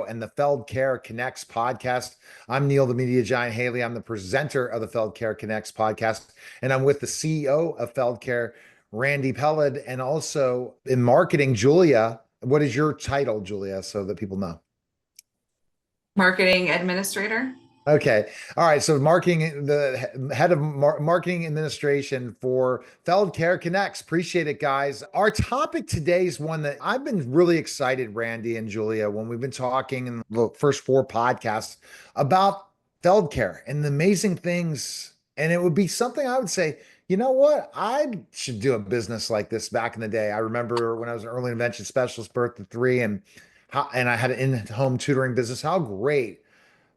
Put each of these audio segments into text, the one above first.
and the FeldCare Connects podcast. I'm Neil, the media giant Haley. I'm the presenter of the FeldCare Connects podcast, and I'm with the CEO of FeldCare, Randi Peled, and also in marketing, Julia. What is your title, Julia, so that people know? Marketing administrator. Okay. All right. So marketing, the head of marketing administration for FeldCare Connects. Appreciate it, guys. Our topic today is one that I've been really excited, Randi and Julia, when we've been talking in the first four podcasts about FeldCare and the amazing things. And it would be something I would say, you know what? I should do a business like this back in the day. I remember when I was an early intervention specialist, birth to three, and I had an in-home tutoring business. How great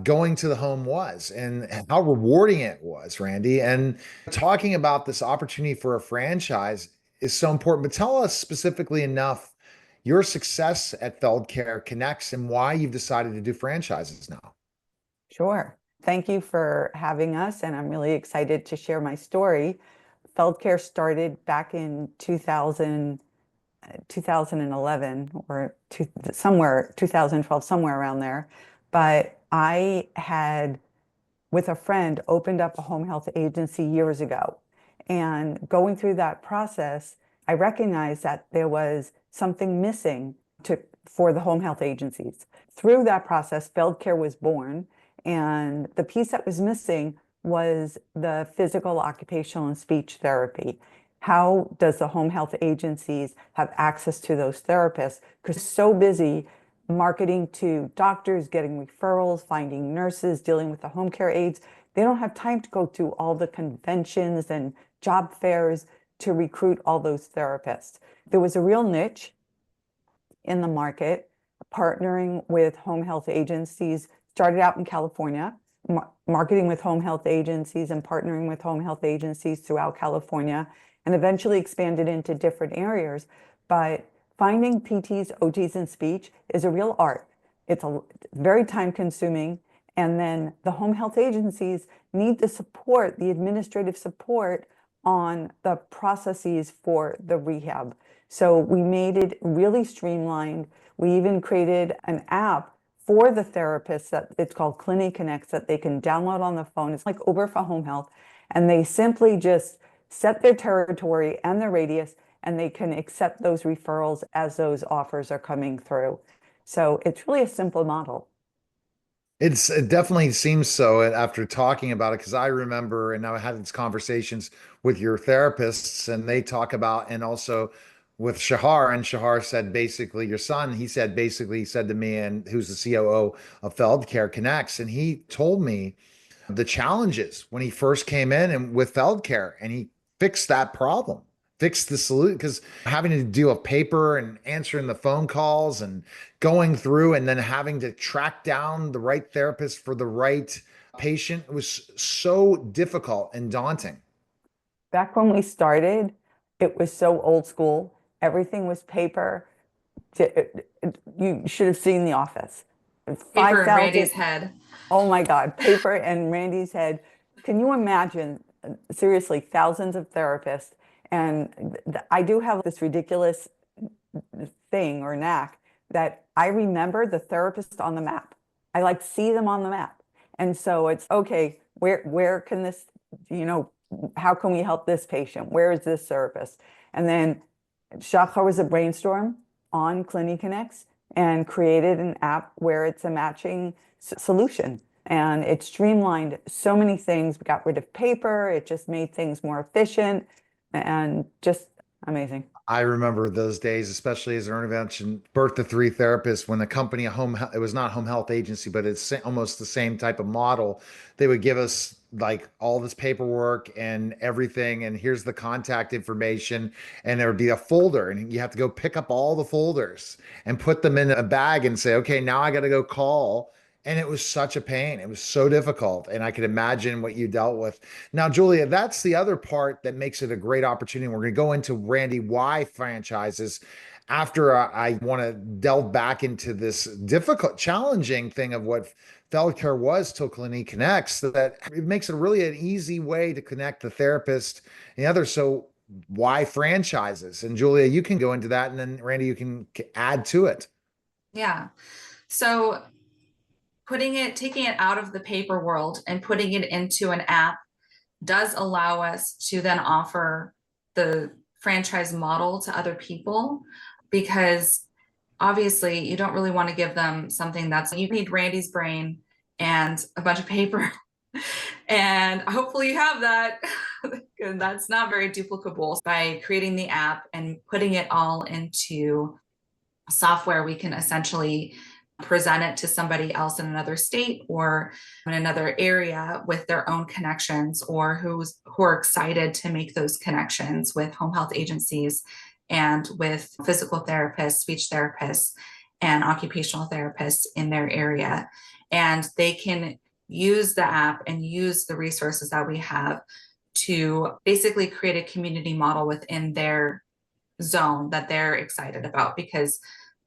going to the home was and how rewarding it was, Randi. And talking about this opportunity for a franchise is so important. But tell us specifically enough your success at FeldCare Connects and why you've decided to do franchises now. Sure. Thank you for having us. And I'm really excited to share my story. FeldCare started back in 2011 or somewhere 2012, somewhere around there. But I had, with a friend, opened up a home health agency years ago. And going through that process, I recognized that there was something missing for the home health agencies. Through that process, FeldCare was born. And the piece that was missing was the physical, occupational, and speech therapy. How does the home health agencies have access to those therapists? Because so busy marketing to doctors, getting referrals, finding nurses, dealing with the home care aides. They don't have time to go to all the conventions and job fairs to recruit all those therapists. There was a real niche in the market, partnering with home health agencies, started out in California, marketing with home health agencies and partnering with home health agencies throughout California, and eventually expanded into different areas. But finding PTs, OTs, and speech is a real art. It's very time consuming. And then the home health agencies need the support, the administrative support on the processes for the rehab. So we made it really streamlined. We even created an app for the therapists that it's called CliniConnects that they can download on the phone. It's like Uber for home health. And they simply just set their territory and their radius, and they can accept those referrals as those offers are coming through. So it's really a simple model. It definitely seems so after talking about it, because I remember, and I had these conversations with your therapists, and they talk about, and also with Shahar, and Shahar said basically, your son, he said to me, and who's the COO of FeldCare Connects, and he told me the challenges when he first came in and with FeldCare, and he fixed that problem. Fix the solution, because having to do a paper and answering the phone calls and going through and then having to track down the right therapist for the right patient was so difficult and daunting. Back when we started, it was so old school. Everything was paper. You should have seen The Office. Paper in Randy's head. Oh my God, paper and Randy's head. Can you imagine, seriously, thousands of therapists? And I do have this ridiculous thing or knack that I remember the therapist on the map. I like see them on the map. And so it's, okay, where can this, how can we help this patient? Where is this service? And then Shachar was a brainstorm on CliniConnects and created an app where it's a matching solution. And it streamlined so many things. We got rid of paper. It just made things more efficient. And just amazing. I remember those days, especially as an intervention birth to three therapist, when the company, it was not home health agency, but it's almost the same type of model. They would give us like all this paperwork and everything, and here's the contact information, and there would be a folder, and you have to go pick up all the folders and put them in a bag and say, okay, now I got to go call. And it was such a pain. It was so difficult. And I could imagine what you dealt with. Now, Julia, that's the other part that makes it a great opportunity. We're going to go into, Randi, why franchises. After I want to delve back into this difficult, challenging thing of what FeldCare was till CliniConnects, that it makes it really an easy way to connect the therapist and the other. So why franchises? And Julia, you can go into that. And then Randi, you can add to it. Yeah. So taking it out of the paper world and putting it into an app does allow us to then offer the franchise model to other people, because obviously you don't really want to give them something you need Randy's brain and a bunch of paper. And hopefully you have that. And that's not very duplicable. By creating the app and putting it all into software, we can essentially present it to somebody else in another state or in another area with their own connections, or who are excited to make those connections with home health agencies and with physical therapists, speech therapists, and occupational therapists in their area. And they can use the app and use the resources that we have to basically create a community model within their zone that they're excited about. Because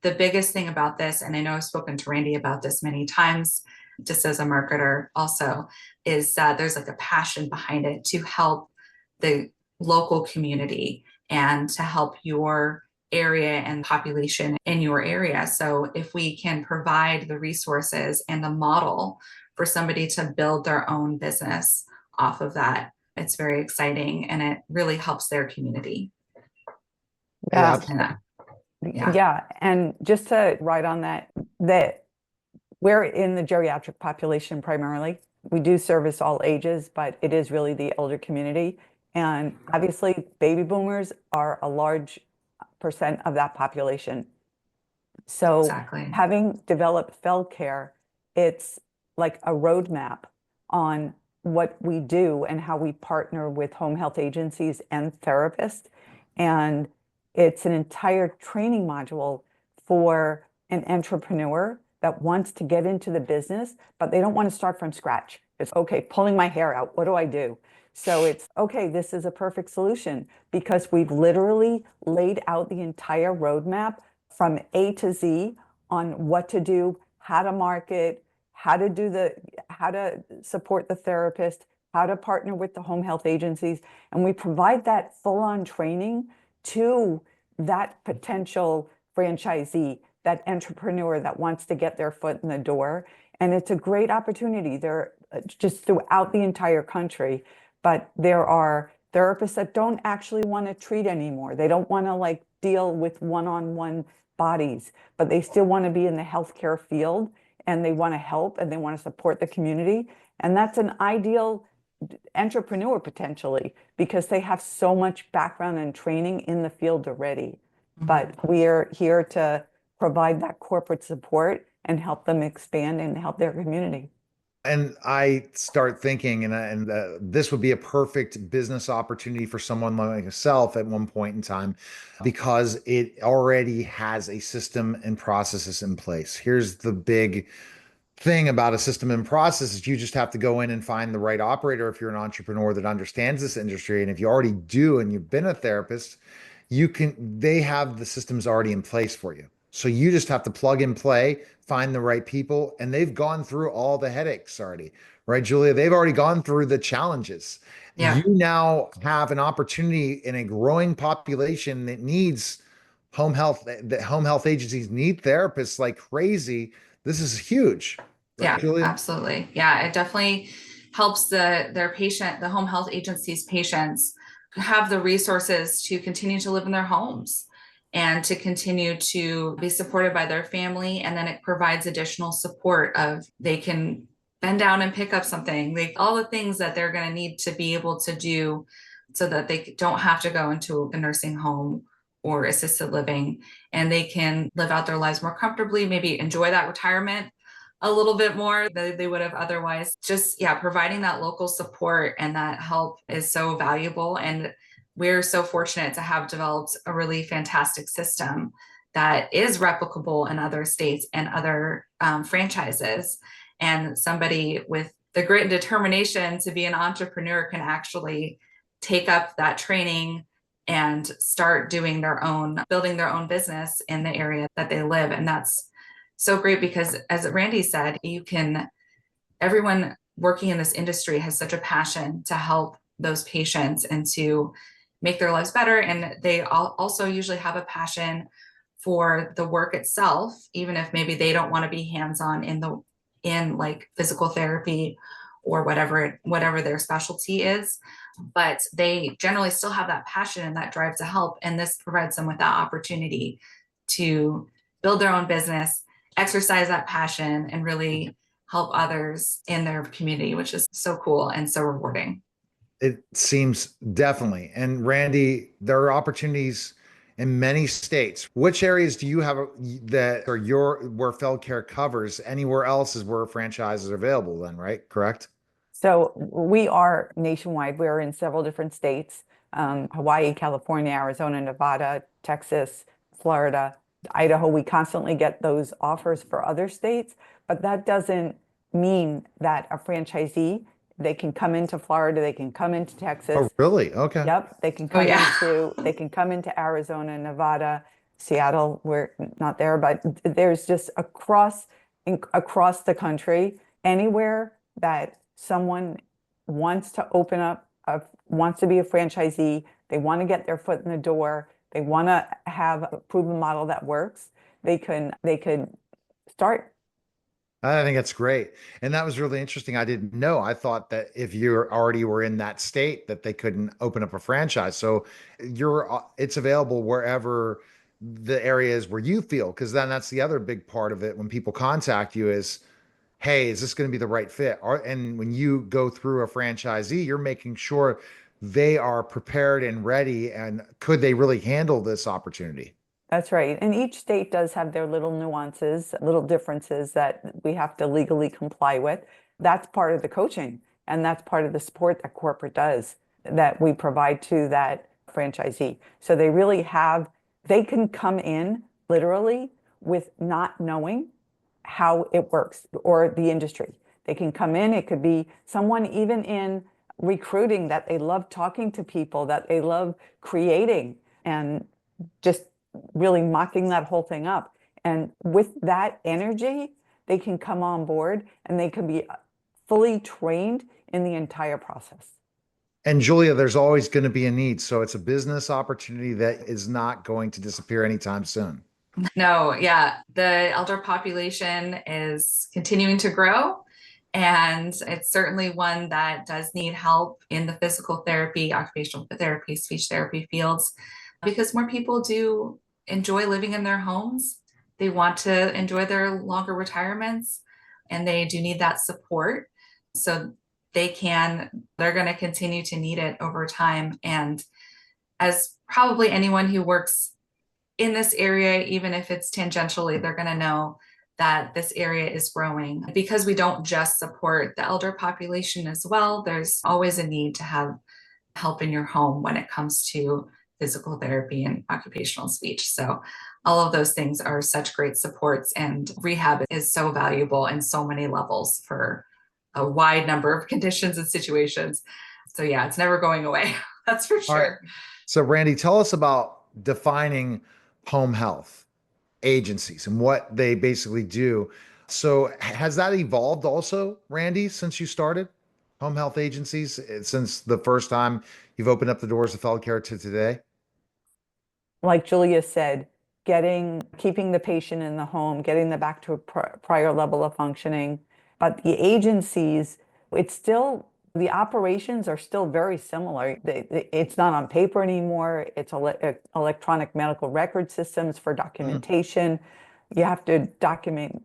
the biggest thing about this, and I know I've spoken to Randy about this many times, just as a marketer also, is that there's like a passion behind it to help the local community and to help your area and population in your area. So if we can provide the resources and the model for somebody to build their own business off of that, it's very exciting, and it really helps their community. Yeah. And just to write on that we're in the geriatric population primarily. We do service all ages, but it is really the elder community. And obviously baby boomers are a large percent of that population. So exactly. Having developed FeldCare, it's like a roadmap on what we do and how we partner with home health agencies and therapists. And it's an entire training module for an entrepreneur that wants to get into the business, but they don't want to start from scratch. It's okay, pulling my hair out, what do I do? So it's okay, this is a perfect solution, because we've literally laid out the entire roadmap from A to Z on what to do, how to market, how to support the therapist, how to partner with the home health agencies. And we provide that full-on training to that potential franchisee, that entrepreneur that wants to get their foot in the door. And it's a great opportunity. They're just throughout the entire country, but there are therapists that don't actually want to treat anymore. They don't want to deal with one-on-one bodies, but they still want to be in the healthcare field, and they want to help and they want to support the community. And that's an ideal entrepreneur potentially, because they have so much background and training in the field already. Mm-hmm. But we're here to provide that corporate support and help them expand and help their community. And I start thinking, and this would be a perfect business opportunity for someone like myself at one point in time, because it already has a system and processes in place. Here's the big thing about a system and process: is you just have to go in and find the right operator if you're an entrepreneur that understands this industry. And if you already do and you've been a therapist, they have the systems already in place for you. So you just have to plug and play, find the right people, and they've gone through all the headaches already, right, Julia? They've already gone through the challenges. Yeah. You now have an opportunity in a growing population that needs home health, that home health agencies need therapists like crazy. This is huge. Right, yeah, Julia? Absolutely. Yeah, it definitely helps the home health agency's patients have the resources to continue to live in their homes and to continue to be supported by their family. And then it provides additional support of they can bend down and pick up something, all the things that they're going to need to be able to do so that they don't have to go into a nursing home or assisted living, and they can live out their lives more comfortably, maybe enjoy that retirement a little bit more than they would have otherwise. Just, yeah, providing that local support and that help is so valuable. And we're so fortunate to have developed a really fantastic system that is replicable in other states and other franchises. And somebody with the grit and determination to be an entrepreneur can actually take up that training and start building their own business in the area that they live. And that's so great, because as Randy said, everyone working in this industry has such a passion to help those patients and to make their lives better. And they also usually have a passion for the work itself, even if maybe they don't want to be hands-on in like physical therapy or whatever their specialty is, but they generally still have that passion and that drive to help. And this provides them with that opportunity to build their own business, exercise that passion, and really help others in their community, which is so cool and so rewarding. It seems definitely. And Randy, there are opportunities in many states. Which areas do you have that are where FeldCare covers? Anywhere else is where franchises are available then, right? Correct? So we are nationwide. We're in several different states, Hawaii, California, Arizona, Nevada, Texas, Florida, Idaho. We constantly get those offers for other states, but that doesn't mean that a franchisee, they can come into Florida, they can come into Texas. Oh, really? Okay. Yep, they can Oh, come yeah. they can come into Arizona, Nevada, Seattle. We're not there, but there's just across the country, anywhere that someone wants to wants to be a franchisee, they want to get their foot in the door, they want to have a proven model that works, they could start. I think that's great. And that was really interesting. I didn't know. I thought that if you already were in that state that they couldn't open up a franchise. So it's available wherever the area is where you feel, because then that's the other big part of it when people contact you is, hey, is this going to be the right fit? And when you go through a franchisee, you're making sure they are prepared and ready, and could they really handle this opportunity? That's right. And each state does have their little nuances, little differences that we have to legally comply with. That's part of the coaching, and that's part of the support that corporate does that we provide to that franchisee. So they can come in literally with not knowing how it works or the industry. They can come in, it could be someone even in recruiting that they love talking to people, that they love creating and just really mocking that whole thing up. And with that energy, they can come on board and they can be fully trained in the entire process. And Julia, there's always going to be a need. So it's a business opportunity that is not going to disappear anytime soon. No, yeah, the elder population is continuing to grow, and it's certainly one that does need help in the physical therapy, occupational therapy, speech therapy fields, because more people do enjoy living in their homes. They want to enjoy their longer retirements, and they do need that support. So they're going to continue to need it over time. And as probably anyone who works in this area, even if it's tangentially, they're going to know that this area is growing. Because we don't just support the elder population as well, there's always a need to have help in your home when it comes to physical therapy and occupational speech. So all of those things are such great supports, and rehab is so valuable in so many levels for a wide number of conditions and situations. So yeah, it's never going away. That's for sure. All right. So Randy, tell us about defining home health agencies and what they basically do. So has that evolved also, Randy, since you started home health agencies, since the first time you've opened up the doors of FeldCare to today? Like Julia said, keeping the patient in the home, getting them back to a prior level of functioning. But the agencies, the operations are still very similar. It's not on paper anymore. It's electronic medical record systems for documentation. You have to document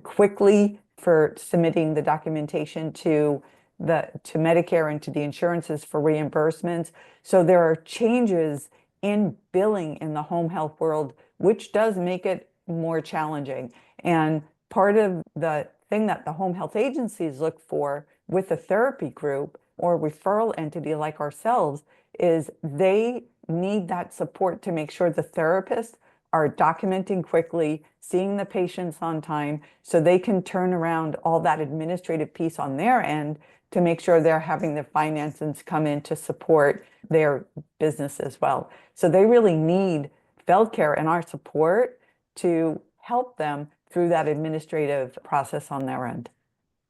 quickly for submitting the documentation to Medicare and to the insurances for reimbursements. So there are changes in billing in the home health world, which does make it more challenging. And part of the thing that the home health agencies look for with a therapy group or referral entity like ourselves is they need that support to make sure the therapists are documenting quickly, seeing the patients on time, so they can turn around all that administrative piece on their end to make sure they're having the finances come in to support their business as well. So they really need FeldCare and our support to help them through that administrative process on their end.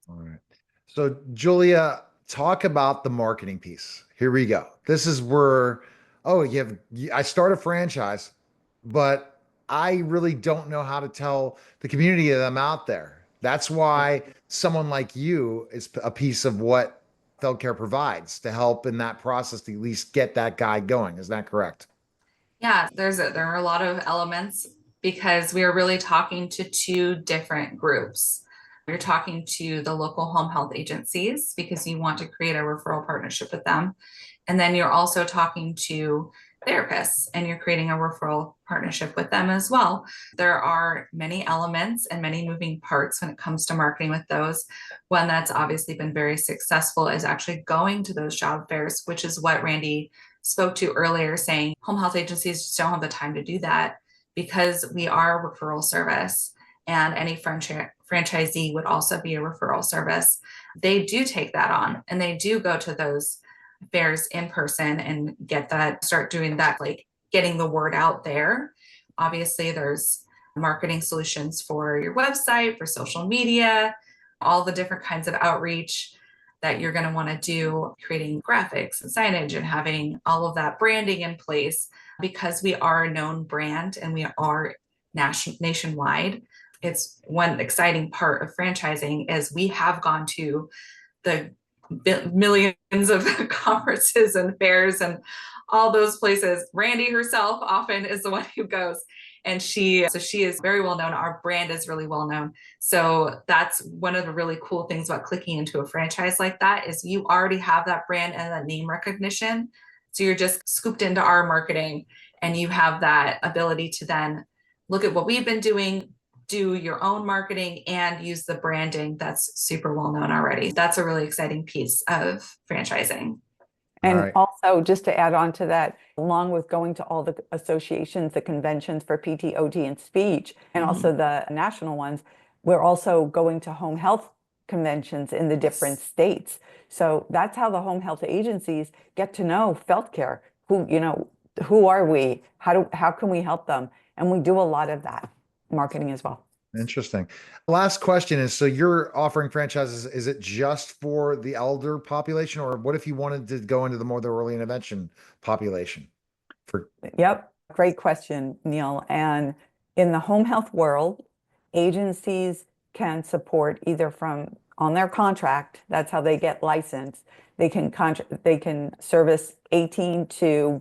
All right. So Julia, talk about the marketing piece. Here we go. This is where, I start a franchise, but I really don't know how to tell the community that I'm out there. That's why someone like you is a piece of what FeldCare provides to help in that process to at least get that guy going. Is that correct? Yeah, there are a lot of elements because we are really talking to two different groups. You're talking to the local home health agencies because you want to create a referral partnership with them. And then you're also talking to therapists and you're creating a referral partnership with them as well. There are many elements and many moving parts when it comes to marketing with those. One that's obviously been very successful is actually going to those job fairs, which is what Randy spoke to earlier, saying home health agencies just don't have the time to do that because we are a referral service and any franchisee would also be a referral service. They do take that on and they do go to those fairs in person and start doing that, like getting the word out there. Obviously, there's marketing solutions for your website, for social media, all the different kinds of outreach that you're going to want to do, creating graphics and signage and having all of that branding in place because we are a known brand and we are nationwide. It's one exciting part of franchising is we have gone to the millions of conferences and fairs and all those places. Randi herself often is the one who goes. And she is very well known. Our brand is really well known. So that's one of the really cool things about clicking into a franchise like that is you already have that brand and that name recognition. So you're just scooped into our marketing and you have that ability to then look at what we've been doing, do your own marketing and use the branding that's super well known already. That's a really exciting piece of franchising. And also, just to add on to that, along with going to all the associations, the conventions for PT, OT, and speech, and also the national ones, we're also going to home health conventions in the different states. So that's how the home health agencies get to know FeldCare. Who are we? How can we help them? And we do a lot of that marketing as well. Interesting. Last question is, so you're offering franchises, is it just for the elder population, or what if you wanted to go into the early intervention population? Yep. Great question, Neil. And in the home health world, agencies can support either from on their contract, that's how they get licensed. They can service 18 to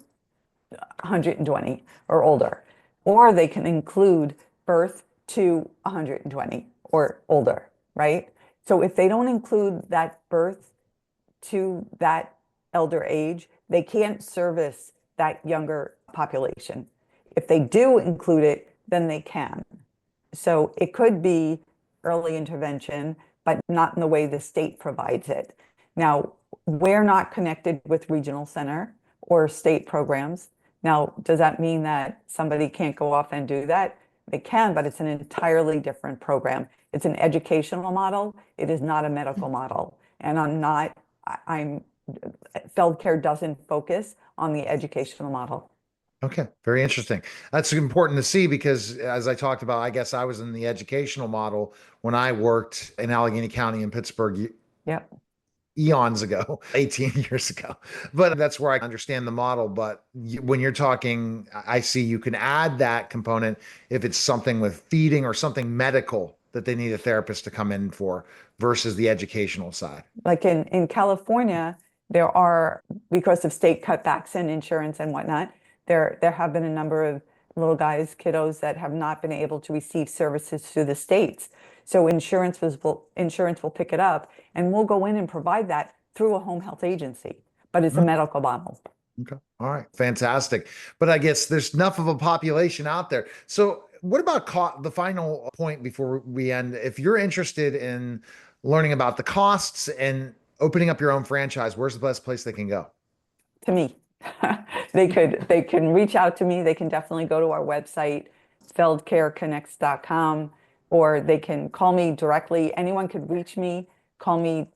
120 or older, or they can include birth to 120 or older, right? So if they don't include that birth to that elder age, they can't service that younger population. If they do include it, then they can. So it could be early intervention, but not in the way the state provides it. Now, we're not connected with regional center or state programs. Now, does that mean that somebody can't go off and do that? They can, but it's an entirely different program. It's an educational model. It is not a medical model. And FeldCare doesn't focus on the educational model. Okay, very interesting. That's important to see because as I talked about, I guess I was in the educational model when I worked in Allegheny County in Pittsburgh. Yep. Eons ago, 18 years ago. But that's where I understand the model. But when you're talking, I see you can add that component if it's something with feeding or something medical that they need a therapist to come in for versus the educational side. Like in California, there are, because of state cutbacks and insurance and whatnot, there have been a number of little guys, kiddos that have not been able to receive services through the states. So insurance will pick it up and we'll go in and provide that through a home health agency, but it's a medical model. Okay. All right. Fantastic. But I guess there's enough of a population out there. So what about the final point before we end? If you're interested in learning about the costs and opening up your own franchise, where's the best place they can go? To me. They can reach out to me. They can definitely go to our website, FeldCareConnects.com, or they can call me directly. Anyone could reach me, call me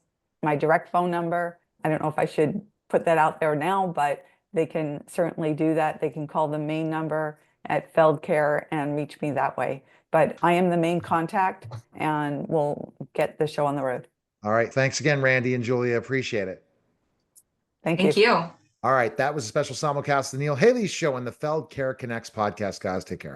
my direct phone number. I don't know if I should put that out there now, but they can certainly do that. They can call the main number at FeldCare and reach me that way. But I am the main contact and we'll get the show on the road. All right. Thanks again, Randi and Julia. Appreciate it. Thank you. All right. That was a special simulcast of the Neil Haley's show on the FeldCare Connects podcast, guys. Take care.